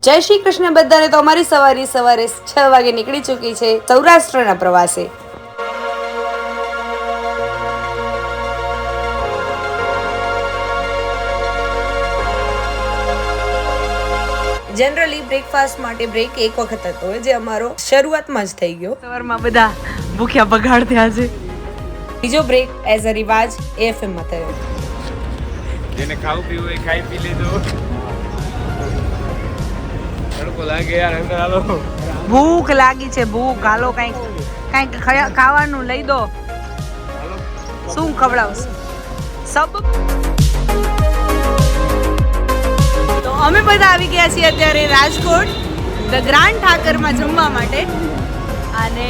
જય શ્રી કૃષ્ણ બધાને। તો અમારી સવારે 6 વાગે નીકળી ચૂકી છે સૌરાષ્ટ્રના પ્રવાસે। જનરલી બ્રેકફાસ્ટ માટે બ્રેક એક વખત હતો જે અમારો શરૂઆતમાં જ થઈ ગયો। સવારમાં બધા ભૂખ્યા બગાડ થયા છે। બીજો બ્રેક એઝ અ રિવાજ એએફએમ માં થયો। જેને ખાવું પીવું એ ખાઈ પી લીધું। લાગે યાર અંદર હાલો, ભૂખ લાગી છે, ભૂખ હાલો કંઈક ખાવાનું લઈ દો। શું ખવડાવશે સબ? તો અમે બધા આવી ગયા છીએ અત્યારે રાજકોટ ધ ગ્રાન્ડ ઠાકરમાં જમવા માટે। અને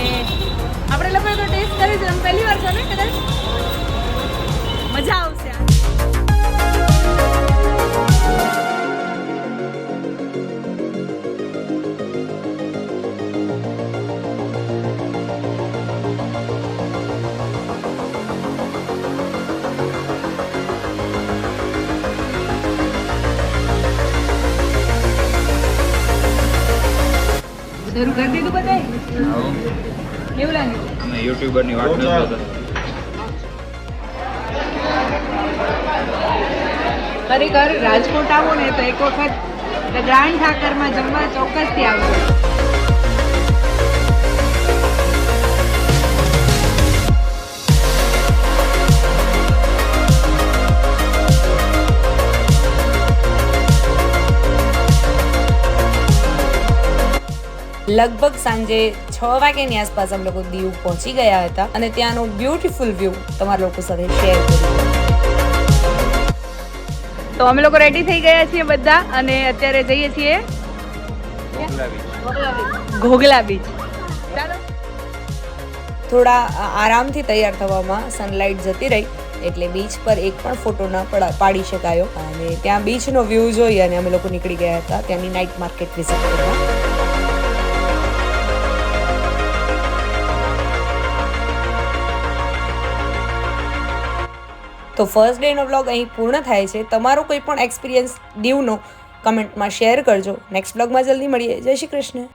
આપણે લોકો તો ટેસ્ટ કરી છે, પહેલી વાર છે ને, કદાચ મજા આવશે। શરૂ કરી દીધું બધાય? કેવું લાગ્યું? અમે યુટ્યુબર ની વાત કરતા હતા। ખરેખર રાજકોટ આવો ને તો એક વખત ધ ગ્રાન્ડ ઠાકરમાં જમવા ચોક્કસથી આવજો। લગભગ સાંજે 6 વાગ્યાની આસપાસ અમે લોકો દીવ પહોંચી ગયા હતા અને ત્યાંનો બ્યુટીફુલ વ્યૂ તમારા લોકો સાથે શેર કર્યો। તો અમે લોકો રેડી થઈ ગયા છીએ બધા અને અત્યારે જઈએ છીએ ઘોઘલા બીચ। ચાલો થોડા આરામથી તૈયાર થવામાં સનલાઇટ જતી રહી એટલે બીચ પર એક પણ ફોટો ના પાડી શકાયો અને ત્યાં બીચનો વ્યૂ જોઈ અને અમે લોકો નીકળી ગયા હતા ત્યાંની નાઇટ માર્કેટ વિઝિટ કરવા। તો ફર્સ્ટ ડેનો વ્લોગ અહીં પૂર્ણ થાય છે। તમારો કોઈ પણ એક્સપિરિયન્સ દીવનો કમેન્ટમાં શેર કરજો। નેક્સ્ટ વ્લોગમાં જલ્દી મળીએ। જય શ્રી કૃષ્ણ।